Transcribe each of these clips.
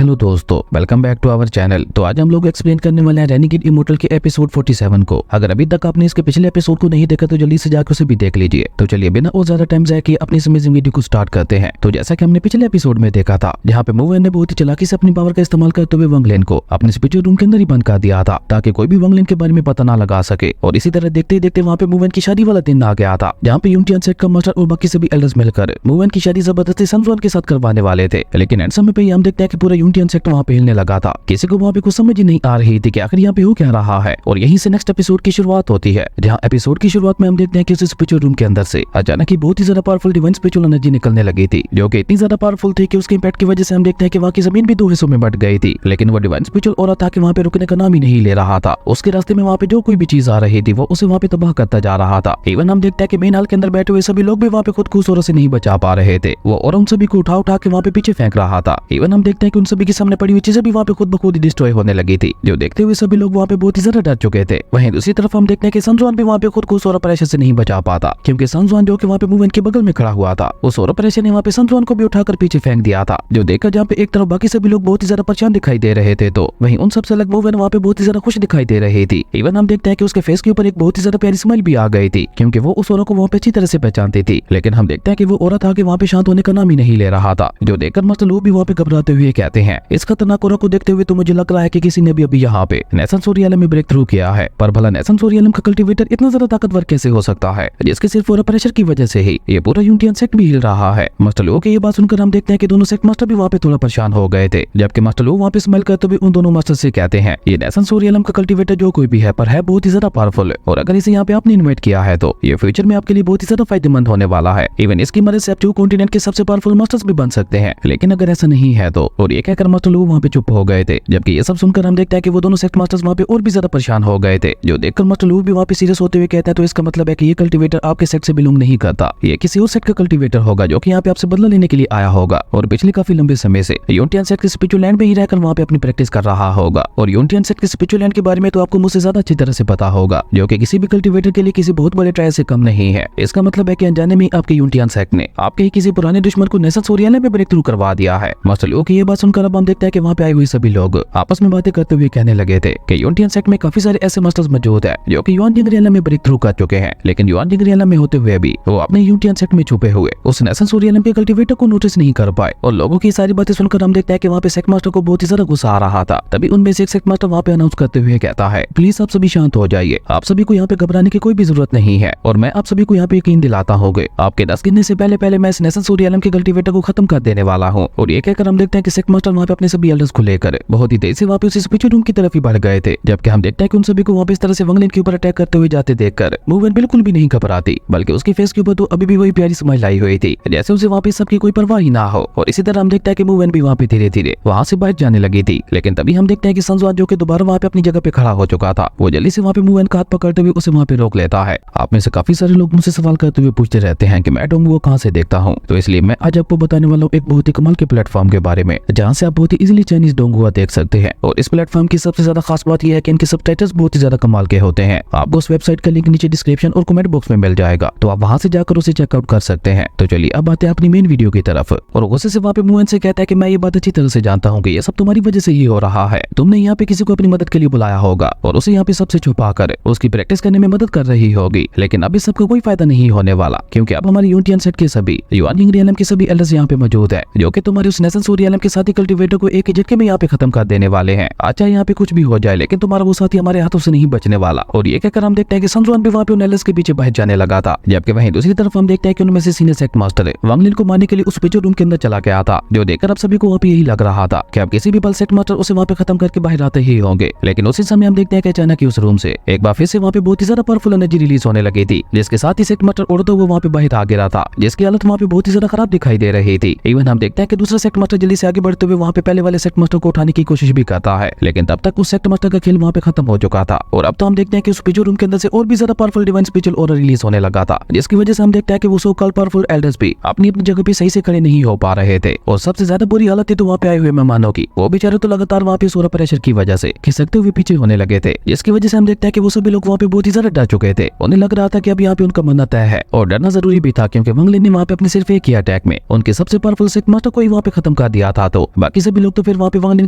Hello दोस्तों, welcome back to our channel. तो आज हम लोग एक्सप्लेन करने वाले हैं रेनेगेड इमोर्टल के एपिसोड 47 को। अगर अभी तक आपने इसके पिछले एपिसोड को नहीं देखा तो जल्दी से जाकर उसे भी देख लीजिए। तो चलिए बिना और ज्यादा टाइम जाए कि अपनी इस अमेजिंग वीडियो को स्टार्ट करते हैं। तो जैसा कि हमने पिछले एपिसोड में देखा था, जहाँ पे मूवेन ने बहुत ही चालाकी से अपनी पावर का इस्तेमाल करते हुए वंगलेन को अपने स्पिरिचुअल रूम के अंदर ही बंद कर दिया था, ताकि कोई भी वंगलेन के बारे में पता ना लगा सके। और इसी तरह देखते ही देखते वहाँ पे मूवेन की शादी वाला दिन आ गया था, जहाँ पे यूनियन सेट का मास्टर और बाकी सभी एल्डर्स मिलकर मूवेन की शादी जबरदस्ती सनजुआन के साथ करवाने वाले थे। लेकिन एंड समय पे हम देखते हैं कि पूरा यूनियन सेट वहाँ पे हिलने लगा था। किसी को वहाँ पे कुछ समझ ही नहीं आ रही थी कि आखिर यहाँ पे हो क्या रहा है। और यहीं से नेक्स्ट एपिसोड की शुरुआत होती है, जहाँ एपिसोड की शुरुआत में हम देखते हैं कि उस स्पिरिचुअल रूम के अंदर से अचानक ही बहुत ही ज्यादा पावरफुल डिवाइन स्पिरिचुअल एनर्जी निकलने लगी थी, जो कि इतनी ज्यादा पावरफुल थी कि उसके इंपैक्ट की वजह से हम देखते हैं कि वहाँ की जमीन भी दो हिस्सों में बट गई थी। लेकिन वो डिवाइन स्पिरिचुअल ऑरा था कि वहाँ पे रुकने का नाम ही नहीं ले रहा था। उसके रास्ते में वहाँ पे जो कोई भी चीज आ रही थी वो उसे वहाँ पे तबाह करता जा रहा था। इवन हम देखते हैं कि मेन हॉल के अंदर बैठे हुए सभी लोग भी वहाँ पे खुद को उस औरा से नहीं बचा पा रहे थे। वो और उन सभी को उठा उठा के वहाँ पे पीछे फेंक रहा था। इवन हम देखते हैं कि उन सभी के सामने पड़ी हुई चीजें भी वहाँ पे खुद ब खुद डिस्ट्रॉय होने लगी थी, जो देखते हुए सभी लोग वहाँ पे बहुत ही ज्यादा डर चुके थे। वहीं दूसरी तरफ हम देखते हैं कि सनजुआन भी वहाँ पे खुद को उस औरा प्रेशर से नहीं बचा पाता, क्योंकि सनजुआन जो कि वहाँ पे मूवेन के बगल में खड़ा हुआ था, उस औरा प्रेशर ने वहाँ पे सनजुआन को भी उठाकर पीछे फेंक दिया था। जो देखकर जहाँ पे एक तरफ बाकी सभी लोग बहुत ही ज्यादा परेशान दिखाई दे रहे थे, तो वहीं उन सबसे अलग मूवेन वहाँ पे बहुत ही ज्यादा खुश दिखाई दे रही थी। इवन हम देखते हैं कि उसके फेस के ऊपर एक बहुत ही ज्यादा प्यारी स्माइल भी आ गई थी, क्योंकि वो उस औरा को वहाँ पे अच्छी तरह से पहचानती थी। लेकिन हम देखते हैं कि वो औरा था कि वहाँ पे शांत होने का नाम ही नहीं ले रहा था, जो देखकर मास्टर लू भी वहाँ पे घबराते हुए कहते हैं, इस खतरनाक औरा को देखते हुए तो मुझे लग रहा है कि किसी ने भी अभी यहाँ पे नेसन सोरियलम में ब्रेक थ्रू किया है। पर भला नेसन सोरियलम का कल्टीवेटर इतना ज्यादा ताकतवर कैसे हो सकता है, जिसके सिर्फ औरा प्रेशर की वजह से ही ये पूरा यूनियन सेट भी हिल रहा है। मास्टर लू की ये बात सुनकर हम देखते हैं कि दोनों सेट मास्टर भी वहाँ पे थोड़ा परेशान हो गए थे, जबकि मास्टर लू वहाँ पे स्माइल करते हुए उन दोनों मास्टर से कहते हैं, ये नेसन सोरियलम का कल्टीवेटर जो कोई भी है पर है बहुत ही ज्यादा पावरफुल, और अगर इसे यहाँ पे आपने इन्वाइट किया है तो ये फ्यूचर में आपके लिए बहुत ही ज्यादा फायदेमंद होने वाला है। इवन इसकी मदद से आप 2 कॉन्टिनेंट के सबसे पावरफुल मास्टर्स भी बन सकते हैं। लेकिन अगर ऐसा नहीं है तो, और ये कहकर मास्टर लू वहाँ पे चुप हो गए थे। जबकि ये सब सुनकर हम देखते हैं कि वो दोनों सेट मास्टर्स वहाँ पे और भी ज्यादा परेशान हो गए थे, जो देखकर मास्टर लू भी वहाँ पे सीरियस होते हुए कहते हैं, तो इसका मतलब है कि ये कल्टीवेटर आपके सेट से बिलोंग नहीं करता, ये किसी और सेट का कल्टीवेटर होगा जो कि यहाँ पे आपसे बदला लेने के लिए आया होगा, और पिछले काफी लंबे समय से यूनियन सेट के स्पिरिचुअल लैंड में ही रहकर वहाँ पे अपनी प्रैक्टिस कर रहा होगा। और यूनियन सेट के स्पिरिचुअल लैंड के बारे में तो आपको मुझसे ज्यादा अच्छी तरह से पता होगा, जो कि किसी भी कल्टीवेटर के लिए किसी बहुत बड़े ट्रायल से कम नहीं है। इसका मतलब है कि अनजाने में आपके यूनियन सेट ने आपके ही किसी पुराने दुश्मन को नेसन सोरियलम में ब्रेक थ्रू करवा दिया है। मास्टर लू की ये बात सुनकर अब हम देखते हैं कि वहाँ पे आए हुए सभी लोग आपस में बातें करते हुए कहने लगे थे कि यूनियन सेट में काफी सारे ऐसे मास्टर्स मौजूद है जो कि युआन जिंगरियलम में ब्रेक थ्रू कर चुके हैं, लेकिन युआन जिंगरियलम में होते हुए भी वो अपने यूनियन सेट में छुपे हुए उस नेसन सोरियलम के कल्टीवेटर को नोटिस नहीं कर पाए। और लोगों की सारी बातें सुनकर हम देखते हैं कि वहाँ पे सेट मास्टर को बहुत ही ज्यादा गुस्सा आ रहा था। तभी उनमें से एक सेट मास्टर वहाँ पे अनाउंस करते हुए कहता है, प्लीज आप सभी शांत हो जाइए, आप सभी को यहाँ पे घबराने की कोई भी जरूरत नहीं है, और मैं आप सभी को यहाँ पे यकीन दिलाता हूँ आपके 10 गिनने से पहले मैं इस नेसन सोरियलम के कल्टीवेटर को खत्म कर देने वाला हूँ। और ये कहकर हम देखते हैं कि सेट मास्टर वहाँ पे अपने सभी एल्डर्स को लेकर बहुत ही तेजी से वहाँ पे उस स्पिरिचुअल रूम की तरफ ही बढ़ गए थे। जबकि हम देखते हैं कि उन सभी को वहाँ पे इस तरह से वंगलेन के ऊपर अटैक करते हुए जाते देखकर मूवेन बिल्कुल भी नहीं घबराती, बल्कि उसके फेस के ऊपर तो अभी भी वही प्यारी स्माइल आई हुई थी, जैसे उसे वहाँ पे सबकी कोई परवाह ही ना हो। और इसी तरह हम देखते हैं कि मूवेन भी वहाँ पे धीरे धीरे वहाँ से बाहर जाने लगी थी। लेकिन तभी हम देखते हैं कि सनजुआन जो कि दोबारा वहाँ पे अपनी जगह पे खड़ा हो चुका था, वो जल्दी से वहाँ पे मूवेन का हाथ पकड़ते हुए उसे वहाँ पे रोक लेता है। आप में से काफी सारे लोग मुझसे सवाल करते हुए पूछते रहते हैं कि मैं डोंगुओ कहाँ से देखता हूँ, तो इसलिए मैं आज आपको बताने वाला हूँ एक बहुत ही कमाल के प्लेटफॉर्म के बारे में, जहाँ से आप बहुत ही इजीली चाइनीज डोंगुआ देख सकते हैं। और इस प्लेटफॉर्म की सबसे ज्यादा खास बात यह है कि इनके सबटाइटल्स बहुत ही ज्यादा कमाल के होते हैं। आपको उस वेबसाइट का लिंक नीचे डिस्क्रिप्शन और कमेंट बॉक्स में मिल जाएगा, तो आप वहां से जाकर उसे चेकआउट कर सकते हैं। तो चलिए अब आते हैं अपनी मेन वीडियो की तरफ। और गुस्से से वहाँ पे मूवेन से कहता है कि मैं ये बात अच्छी तरह से जानता हूँ कि ये सब तुम्हारी वजह से ही हो रहा है। तुमने यहाँ पे किसी को अपनी मदद के लिए बुलाया होगा और उसे यहाँ पे सबसे छुपा कर उसकी प्रैक्टिस करने में मदद कर रही होगी, लेकिन अब इस सबका कोई फायदा नहीं होने वाला, क्योंकि अब हमारे यूनियन सेट के सभी युआन जिंगरियलम के सभी एल्डर्स यहाँ पे मौजूद है, जो कि तुम्हारे उस नेसन सोरियलम के साथी कल्टीवेटर को एक ही झटके में यहाँ पे खत्म कर देने वाले हैं। अच्छा यहाँ पे कुछ भी हो जाए, लेकिन तुम्हारा वो साथी हमारे हाथों से नहीं बचने वाला। और ये कहकर हम देखते हैं कि सनजुआन भी वहाँ पे उन एल्डर्स के पीछे बाहर जाने लगा था। जबकि वहीं दूसरी तरफ हम देखते हैं कि उनमें से सीनियर सेट मास्टर वंगलिन को मारने के लिए उस स्पिरिचुअल रूम के अंदर चला गया था, जो देखकर अब सभी को वहाँ पे यही लग रहा था कि अब किसी भी पल सेट मास्टर उसे वहाँ पे खत्म करके बाहर आते ही होंगे। लेकिन उसी समय हम देखते हैं कि अचानक उस रूम से एक बार फिर से वहाँ पे बहुत ही ज्यादा पावरफुल एनर्जी रिलीज होने लगी थी, जिसके साथ ही सेट मास्टर उड़ते हुए वहाँ पे बाहर आ गिरा था, जिसकी हालत वहाँ पे बहुत ही ज्यादा खराब दिखाई दे रही थी। इवन हम देखते हैं कि दूसरा सेट मास्टर जल्दी से आगे बढ़ते हुए वहाँ पे पहले वाले सेट मास्टर को उठाने की कोशिश भी करता है, लेकिन तब तक उस सेट मास्टर का खेल वहाँ पे खत्म हो चुका था। और अब तो हम देखते हैं कि उस स्पिरिचुअल रूम के अंदर से और भी ज्यादा powerful divine spiritual aura release होने लगा था, जिसकी वजह से हम देखते हैं कि वो सो कॉल्ड पावरफुल एल्डर्स भी अपनी अपनी जगह पे सही से खड़े नहीं हो पा रहे थे। और सबसे ज्यादा बुरी हालत थी तो वहाँ पे आए हुए मेहमानों की, वो बेचारे तो लगातार वहाँ पे सोरा प्रेशर की वजह से खिसकते हुए पीछे होने लगे थे, जिसकी वजह से हम देखते हैं कि वो सभी लोग वहाँ पे बहुत ही ज्यादा डर चुके थे। उन्हें लग रहा था कि अब यहाँ पे उनका मरना तय है, और डरना जरूरी भी था, क्योंकि वंगलिन ने वहाँ पे अपने सिर्फ एक ही अटैक में उनके सबसे पावरफुल सेट मास्टर को ही वहाँ पे खत्म कर दिया था। तो बाकी सभी लोग तो फिर वहाँ पे वांगलिन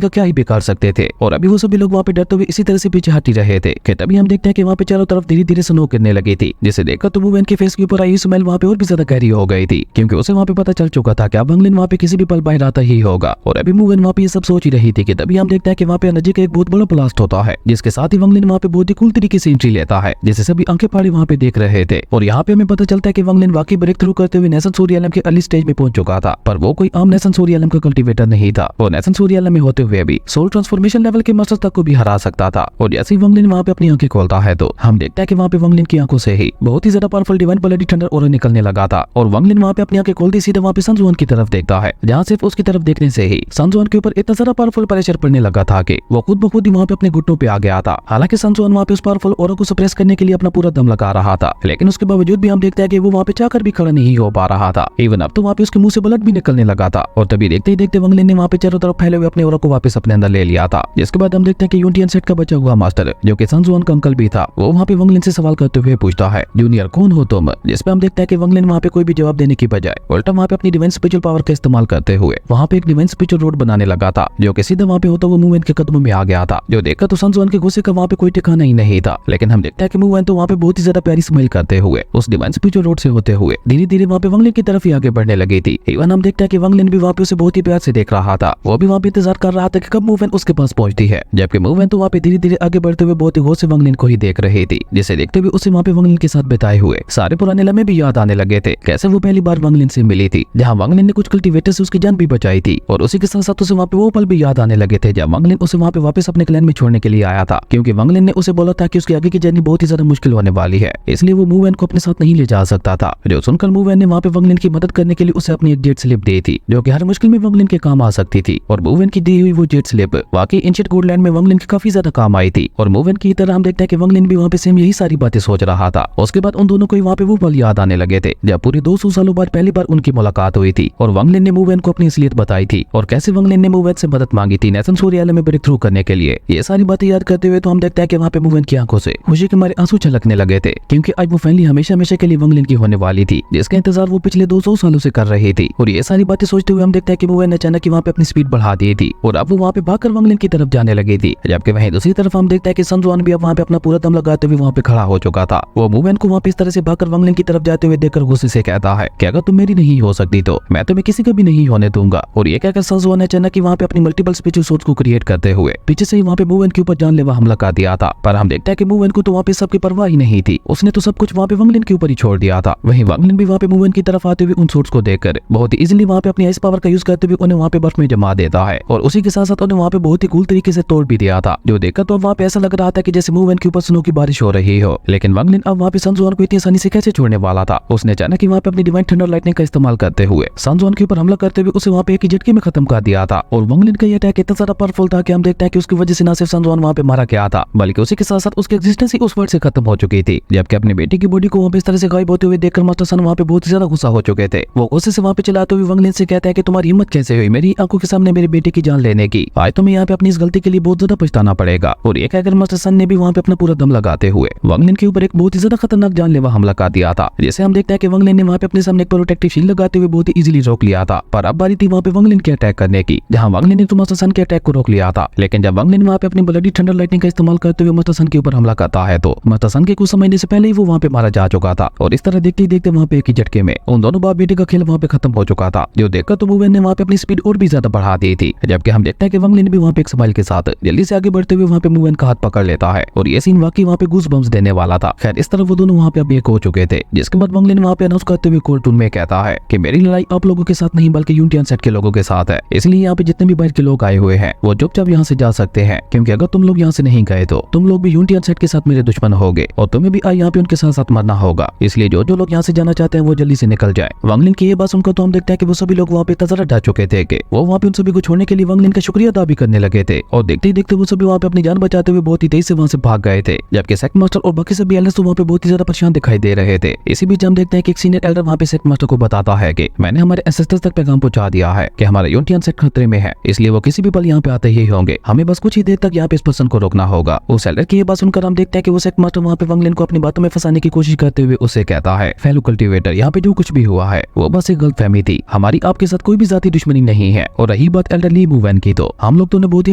का क्या ही बेकार सकते थे। और अभी वो सभी लोग वहाँ पे डरते हुए इसी तरह से पीछे हट ही रहे थे कि तभी हम देखते हैं कि वहाँ पे चारों तरफ धीरे धीरे स्नो गिरने लगी थी, जिसे देखकर तो वुवेन के फेस के ऊपर आई स्माइल वहाँ पे और भी ज्यादा गहरी हो गई थी, क्योंकि उसे वहाँ पे पता चल चुका था कि अब वांगलिन वहाँ पे किसी भी पल बाहर आता ही होगा। और अभी वुवेन वहाँ पे ये सब सोच ही रही थी कि तभी हम देखते हैं कि वहाँ पे एनर्जी का एक बहुत बड़ा ब्लास्ट होता है, जिसके साथ ही वांगलिन वहाँ पे बहुत ही कूल तरीके से एंट्री लेता है, जिसे सभी आंखें फाड़े वहाँ पे देख रहे थे। और यहाँ पे हमें पता चलता है कि वांगलिन वाकई ब्रेक थ्रू करते हुए नेशन सूर्यालम के अर्ली स्टेज में पहुंच चुका था, पर वो कोई आम नेशन सूर्यालम का कल्टीवेटर नहीं था। वो नेशन सूर्यालम में होते हुए भी सोल ट्रांसफॉर्मेशन लेवल के मास्टर तक को भी हरा सकता था। और जैसे ही वांगलिन वहाँ पे अपनी आंखें खोलता है तो हम देखते हैं कि वहाँ पे वांगलिन की आंखों से ही बहुत ही ज्यादा powerful divine bloody thunder aura निकलने लगा था। और वांगलिन वहाँ पे अपनी आंखें खोलते सीधे वहाँ पे सनजुआन की तरफ देखता है, जहाँ सिर्फ उसकी तरफ देखने से ही सनजुआन के ऊपर इतना सारा पावरफुल प्रेशर पड़ने लगा था कि वो खुद ब खुद ही वहाँ पे अपने घुटनों पे आ गया था। हालांकि सनजुआन वहाँ पे उस पावरफुल ऑरा को सप्रेस करने के लिए अपना पूरा दम लगा रहा था, लेकिन उसके बावजूद भी हम देखते हैं कि वो वहाँ पे चाहकर भी खड़ा नहीं हो पा रहा था। इवन अब तो वहाँ पे उसके मुंह से ब्लड भी निकलने लगा था। और तभी देखते ही देखते वांगलिन ने वहाँ पे चारों तरफ फैले हुए अपने ऑरा को वापस अपने अंदर ले लिया था। जिसके बाद हम देखते हैं कि यूनियन सेट का बचा हुआ मास्टर, जो कि सनजुआन का अंकल भी था, वो वहाँ पे वांगलिन से सवाल करते हुए पूछता है, जूनियर कौन हो तुम? जिसपे हम देखते हैं कि वांगलिन वहाँ पे कोई भी जवाब देने की बजाय उल्टा वहाँ पे अपनी डिवाइन स्पिरिचुअल पावर का इस्तेमाल करते हुए वहाँ पे एक डिवाइन स्पिरिचुअल रोड बनाने लगा था, जो कि सीधा वहाँ पे होता हुआ मूवमेंट के कदमों में आ गया था। जो देखकर तो सनजुआन के गुस्से का वहाँ पे कोई ठिकाना ही नहीं था। लेकिन हम देखते हैं कि मूवमेंट तो वहाँ पे बहुत ही ज्यादा प्यारी स्माइल करते हुए उस डिवाइन स्पिरिचुअल रोड से होते हुए धीरे धीरे वहाँ पे वांगलिन की तरफ ही आगे बढ़ने लगी थी। इवन हम देखते हैं कि वांगलिन भी वहाँ पे उसे बहुत ही प्यार से देख रहा था। वो भी वहाँ पे इंतजार कर रहा था कि कब मूवमेंट उसके पास पहुंचती है, जबकि मूवमेंट तो वहाँ पे धीरे धीरे आगे बढ़ते हुए बहुत ही गौर से वांगलिन को ही देख रही थी, जिसे देखते हुए उसे वहाँ पे वांगलिन के साथ बिताए हुए सारे पुराने लम्हे भी याद आने लगे थे। कैसे वो पहली बार वांगलिन से मिली थी, जहाँ वांगलिन ने कुछ कल्टीवेटर से उसकी जान भी बचाई थी। और उसी के साथ साथ उसे वहाँ पे वो पल भी याद आने लगे थे जब वांगलिन उसे वहाँ पे वापस अपने क्लैन में छोड़ने के लिए आया था, क्योंकि वांगलिन ने उसे बोला था कि उसकी आगे की जर्नी बहुत ही ज्यादा मुश्किल होने वाली है, इसलिए वो मूवमेंट को अपने साथ नहीं ले जा सकता था। जो सुनकर मूवमेंट ने वहाँ पे वांगलिन की मदद करने के लिए उसे अपनी एक डेट स्लिप दी थी, जो कि हर मुश्किल में वांगलिन के काम आ सकती थी। और मूवमेंट की दी हुई वो डेट स्लिप वाकई एंशिएंट गोल्डलैंड में वांगलिन की काफी ज्यादा काम आई थी। और मूवमेंट की तरह हम देखते हैं कि वांगलिन भी वहाँ पे सेम यही सारी बातें सोच रहा था। उसके बाद उन दोनों को वहाँ पे वो पल याद आने लगे थे जब पूरे 200 सालों बाद पहली बार उनकी मुलाकात हुई थी और वांगलिन ने मूवमेंट को अपनी असलियत बताई थी और कैसे वांगलिन ने मूवमेंट से मदद मांगी थी नेशन सूर्यालम में ब्रेक थ्रू करने के लिए। ये सारी बातें याद करते हुए तो हम देखते हैं कि वहाँ पे मूवमेंट की आंखों से खुशी के मारे आंसू छलकने लगे थे, क्योंकि आज वो फाइनली हमेशा हमेशा के लिए वांगलिन की होने वाली थी, जिसका इंतजार वो पिछले 200 सालों से कर रही थी। और ये सारी बातें सोचते हुए हम देखते हैं कि मूवमेंट ने अचानक वहाँ पे अपनी स्पीड बढ़ा दी थी और अब वो वहाँ पे भागकर वांगलिन की तरफ जाने लगी थी। जबकि वहीं दूसरी तरफ हम देखते हैं कि सनजुआन भी अब वहाँ पे अपना पूरा दम लगाते हुए वहाँ पे खड़ा हो चुका था। वो मूवमेंट को वहाँ पे इस तरह से भागकर वांगलिन की तरफ जाते हुए देखकर गुस्से से कहता है कि अगर तुम मेरी नहीं हो सकती तो मैं तुम्हें किसी का भी नहीं होने दूंगा। और ये कहकर सनजुआन ने अचानक वहाँ पे अपनी मल्टीपल स्पिरिचुअल सोर्स को क्रिएट करते हुए पीछे से ही वहाँ पे मूवमेंट के ऊपर जानलेवा हमला कर दिया था। पर हम देखते हैं कि मूवमेंट को तो वहाँ पे सबकी परवाह ही नहीं थी, उसने तो सब कुछ वहाँ पे वांगलिन के ऊपर ही छोड़ दिया था। वहीं वांगलिन भी वहाँ पे मूवमेंट की तरफ आते हुए उन सोर्स को देखकर बहुत ही इजीली वहाँ पे अपनी आइस पावर का यूज करते हुए उन्हें वहाँ पे बर्फ में जमा देता है और उसी के साथ साथ उन्हें वहाँ पे बहुत ही कूल तरीके से तोड़ भी दिया था। जो देखकर तो वहाँ पे ऐसा लग रहा था कि जैसे मूवमेंट के ऊपर स्नो की बारिश हो रही हो। लेकिन वांगलिन अब वहाँ पे सनजुआन को इतनी आसानी से कैसे छोड़ने वाला था। उसने अचानक वहाँ पे अपनी डिवाइन थंडर लाइटनिंग का इस्तेमाल करते हुए सनजुआन के ऊपर हमला करते हुए उसे वहाँ पे एक ही झटके में खत्म कर दिया था। और वांगलिन का ये अटैक इतना ज्यादा पावरफुल था कि हम देखते हैं कि उसकी वजह से न सिर्फ सनजुआन वहाँ पे मारा गया था, बल्कि उसी के साथ साथ उसकी एग्जिस्टेंस ही उस वर्ड से खत्म हो चुकी थी। जबकि अपनी बेटी की बॉडी को वहाँ पे इस तरह से गायब होते हुए देखकर मास्टर सन वहाँ पे बहुत ज्यादा गुस्सा हो चुके थे। वो गुस्से से वहाँ पे चलाते हुए वांगलिन से कहता है कि तुम्हारी हिम्मत कैसे हुई मेरी आंखों के सामने मेरी बेटी की जान लेने की, आज तुम्हें यहाँ पे अपनी इस गलती के लिए बहुत ज्यादा पछताना पड़ेगा। और ये कहकर मास्टर सन ने भी वहाँ पे अपना पूरा दम लगाते हुए वांगलिन के ऊपर एक बहुत ही ज्यादा खतरनाक जानलेवा हमला कर दिया था, जिसे हम देखते हैं कि वांगलिन ने वहाँ पे अपने सामने एक प्रोटेक्टिव शील्ड लगाते हुए बहुत ही इजीली रोक लिया था। पर अब बारी थी वहाँ पे वांगलिन के अटैक करने की, जहाँ वांगलिन ने तो मास्टर सन के अटैक को रोक लिया था। लेकिन जब वांगलिन वहाँ पे अपनी ब्लडी थंडर लाइटनिंग का इस्तेमाल करते हुए मास्टर सन के ऊपर हमला करता है तो मास्टर सन के कुछ समझने से पहले ही वो वहाँ पे मारा जा चुका था। और इस तरह देखते ही देखते वहाँ पे एक ही झटके में उन दोनों बाप बेटे का खेल वहाँ पे खत्म हो चुका था। जो देखकर तो मूवमेंट ने वहाँ पे अपनी स्पीड और भी ज्यादा बढ़ा दी थी। जबकि हम देखते हैं कि वांगलिन भी वहाँ पे एक स्माइल के साथ जल्दी से आगे बढ़ते हुए वहाँ पे मूवमेंट का हाथ पकड़ लेता है और ये सीन वाकई वहाँ पे गूज बम्स देने वाला था। खैर इस तरह वो दोनों वहाँ पे अब एक हो चुके थे, जिसके बाद वांगलिन वहाँ पे अनाउंस करते हुए कोर्टून में कहता है कि मेरी लड़ाई आप लोगों के साथ नहीं बल्कि यूनियन सेट के लोगों के साथ है, इसलिए यहाँ पे जितने भी बाहर के लोग आए हुए हैं वो चुपचाप यहाँ से जा सकते हैं, क्योंकि अगर तुम लोग यहाँ से नहीं गए तो तुम लोग भी यूनियन सेट के साथ मेरे दुश्मन होगे और तुम्हें भी यहाँ पे उनके साथ साथ मरना होगा। इसलिए जो जो लोग यहाँ से जाना चाहते हैं वो जल्दी से निकल जाए। वांगलिन की ये बात सुनकर तो हम देखते हैं कि वो सभी लोग वहाँ पे तजरा डर चुके थे कि वो वहाँ पे उन सभी को छोड़ने के लिए वांगलिन का शुक्रिया अदा भी करने लगे थे। और देखते ही देखते वो सभी वहाँ पे अपनी जान बचाते हुए बहुत ही तेज से वहाँ से भाग गए थे। जबकि सेक्ट मास्टर और बाकी सभी एल्डर्स तो वहाँ पे बहुत ही ज्यादा परेशान दिखाई दे रहे थे। इसी बीच हम देखते हैं कि एक सीनियर एल्डर वहाँ पे सेक्ट मास्टर को बताता है कि मैंने हमारे एंसेस्टर्स तक पैगाम पहुंचा दिया है कि हमारा यूनियन सेट खतरे में है, इसलिए वो किसी भी पल यहाँ पे आते ही होंगे, हमें बस कुछ ही देर तक यहाँ पे इस पर्सन को रोकना होगा। उस एल्डर की ये बात सुनकर हम देखते हैं कि वो सेक्ट मास्टर वहाँ पे वांगलिन को अपनी बातों में फंसाने की कोशिश करते हुए उसे कहता है फेलो कल्टीवेटर, यहाँ पे जो कुछ भी हुआ है वो बस एक गलतफहमी थी, हमारी आपके साथ कोई भी जाती दुश्मनी नहीं है और रही बात एल्डरली वुमेन की, तो हम लोग तो उन्हें बहुत ही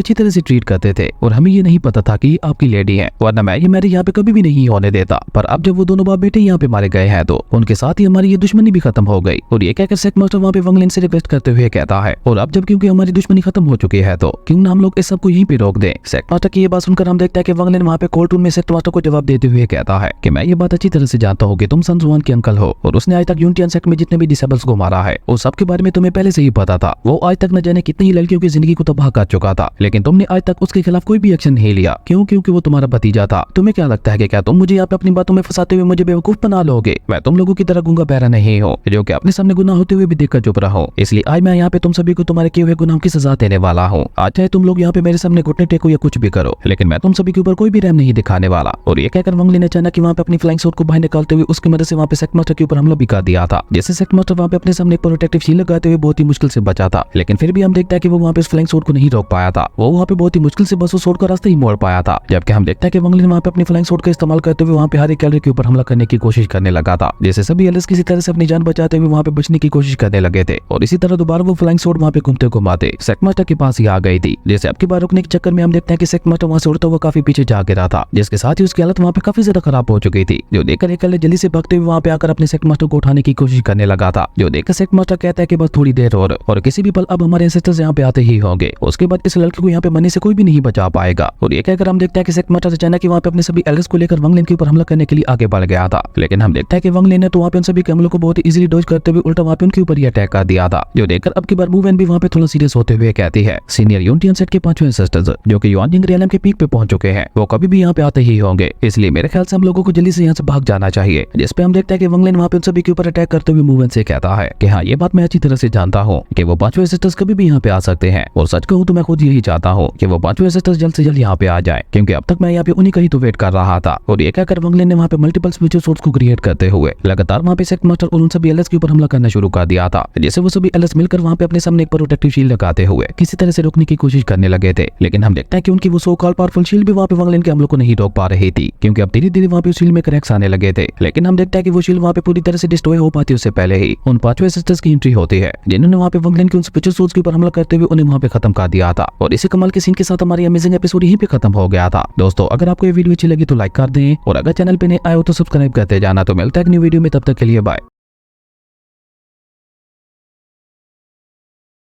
अच्छी तरह से ट्रीट करते थे और हमें ये नहीं पता था कि आपकी लेडी है, वरना मैं ये मेरे यहाँ पे कभी भी नहीं होने देता। पर अब जब वो दोनों बाप बेटे यहाँ पे मारे गए हैं तो उनके साथ ही हमारी ये दुश्मनी भी खत्म हो गई। और ये कहकर सेक मास्टर वहाँ पे वंगलिन से रिक्वेस्ट करते हुए कहता है, और अब जब क्योंकि हमारी दुश्मनी खत्म हो चुकी है तो क्यों ना हम लोग इस सब को यहीं पे रोक दें। सेक मास्टर की ये बात सुनकर हम देखते हैं कि वंगलिन वहाँ पे कोर्ट रूम में सेक मास्टर को जवाब देते हुए कहता है कि मैं ये बात अच्छी तरह से जानता हूँ कि तुम सन जुआन के अंकल हो और उसने आज तक यूनिटियन सेक्ट में जितने भी डिसेबल्स को मारा है उस सब के बारे में तुम्हें पहले से ही पता था। वो आज तक न जाने कितनी ही लड़कियों की जिंदगी को तबाह कर चुका था, लेकिन तुमने आज तक उसके खिलाफ कोई भी एक्शन नहीं लिया। क्यों? क्योंकि वो तुम्हारा भतीजा था। तुम्हें क्या लगता है कि क्या तुम मुझे यहाँ पे अपनी बातों में फंसाते हुए मुझे बेवकूफ बना लोगे? मैं तुम लोगों की तरह गूंगा बहरा नहीं हूँ जो कि अपने सामने गुनाह होते हुए भी देखकर चुप रहा हूँ। इसलिए आज मैं यहाँ पे तुम सभी को तुम्हारे किए हुए गुनाहों की सजा देने वाला हूँ। आज चाहे तुम लोग यहाँ पे मेरे सामने घुटने टेको या कुछ भी करो, लेकिन मैं तुम सभी के ऊपर कोई भी रहम नहीं दिखाने वाला। और ये कहकर वंगली ने अचानक वहाँ पे अपनी फ्लाइंग सूट को बाहर निकालते हुए उसकी मदद से वहाँ पे सेक्ट मास्टर के ऊपर हमला भी कर दिया था, जिससे सेक्ट मास्टर वहाँ पे अपने सामने प्रोटेक्टिव शील्ड लगाते हुए बहुत ही मुश्किल से बचा था। लेकिन फिर भी हम देखते हैं कि वो वहाँ पे उस फ्लाइंग सूट को नहीं रोक पाया था। वो वहाँ पे बहुत ही मुश्किल से बस उस सूट का रास्ता ही मोड़ पाया था। जबकि हम देखते हैं कि वंगली ने वहाँ पे अपनी फ्लाइंग सूट का इस्तेमाल करते हुए वहाँ पे हर एक कैलोरी के ऊपर हमला करने की कोशिश करने लगा था, जैसे सभी एलिस किसी तरह से अपनी जान बचाते हुए वहाँ पे बचने की कोशिश करने लगे थे। और इसी तरह दोबारा वो फ्लाइंग सूट वहाँ पे घूमते घुमाते सेक्ट मास्टर के पास ही आ गई थी। जैसे अब की बार रुकने के चक्कर में हम देखते हैं कि सेक्ट मास्टर वहाँ से उड़ता हुआ काफी पीछे जा गिरा था, जिसके साथ ही उसकी हालत वहाँ पे काफी ज्यादा खराब हो चुकी थी। जो देखकर एक एलिस जल्दी से भागते हुए वहाँ पे आकर अपने सेक्ट मास्टर को उठाने की कोशिश करने लगा था। जो देखकर सेक्ट मास्टर कहता है कि बस थोड़ी देर और किसी भी पल अब हमारे एंसेस्टर्स यहाँ पे आते ही होंगे। उसके बाद इस लड़के को यहाँ पे मरने से कोई भी नहीं बचा पाएगा। और ये कहकर हम देखते हैं कि सेक्ट मास्टर अचानक वहाँ पे अपने सभी एल्डर्स को लेकर वंगलिन के ऊपर हमला करने के लिए आगे बढ़ गया था। लेकिन हम देखते हैं कि वंगलिन ने तो वहाँ पे उन सभी हमलों को बहुत ही इजीली डॉज करते हुए उल्टा वहाँ पे उनके ऊपर ही अटैक कर दिया था। जो देखकर अब की बार वुमेन भी वहाँ पे थोड़ा सीरियस होते हुए कहती है, सीनियर यूनिटियन सेट के 5वें एंसेस्टर्स जो कि युआनजिंग रियलम के पीक पे पहुंच चुके हैं, वो कभी भी यहाँ पे आते ही होंगे। इसलिए मेरे ख्याल से हम लोगों को जल्दी से यहाँ से भाग जाना चाहिए। जिसपे हम देखते हैं कि वंगलिन वहाँ पे उन सभी के ऊपर अटैक करते हुए वुमेन से कहता है कि हाँ, ये बात मैं अच्छी तरह से जानता हूँ कि वो 5वें एंसेस्टर्स कभी भी यहाँ पे आ सकते हैं। और सच कहूँ तो मैं खुद यही चाहता हूँ कि वो 5वें एंसेस्टर्स जल्द से जल्द यहाँ पे आ जाए, क्योंकि अब तक मैं यहाँ पे उन्हीं का ही तो वेट कर रहा था। और ये कहकर वंगलिन ने वहाँ पे मल्टीपल स्विच सोर्स को क्रिएट करते हुए लगातार वहाँ पे सेक्ट मास्टर और उन सभी एलिस के ऊपर हमला करना शुरू कर दिया था, जैसे वो सभी एलिस मिलकर वहाँ पे अपने सामने एक प्रोटेक्टिव शील्ड लगाते हुए किसी तरह से रोकने की कोशिश करने लगे थे। लेकिन हम देखते हैं कि उनकी वो सो कॉल्ड पावरफुल शील्ड भी वहाँ पे वंगलिन के हमलों को नहीं रोक पा रही थी, क्योंकि अब धीरे धीरे वहाँ पे उस शील्ड में क्रैक्स आने लगे थे। लेकिन हम देखते हैं कि वो शील्ड वहाँ पे पूरी तरह से डिस्ट्रॉय हो पाती है उससे पहले ही उन 5वें एंसेस्टर्स की एंट्री होती है, जिन्होंने वहाँ पे वंगलिन के उन स्पेशल सोर्स के ऊपर हमला करते हुए उन्हें वहाँ पे खत्म कर दिया था। और इसी कमाल के सीन के साथ हमारी अमेजिंग एपिसोड यहीं पे खत्म हो गया था। दोस्तों, अगर आपको ये वीडियो अच्छी लगी तो लाइक कर दें और अगर चैनल पे नए आए हो तो सब्सक्राइब करते जाना। तो मिलता है एक न्यू वीडियो में, तब तक के लिए बाय।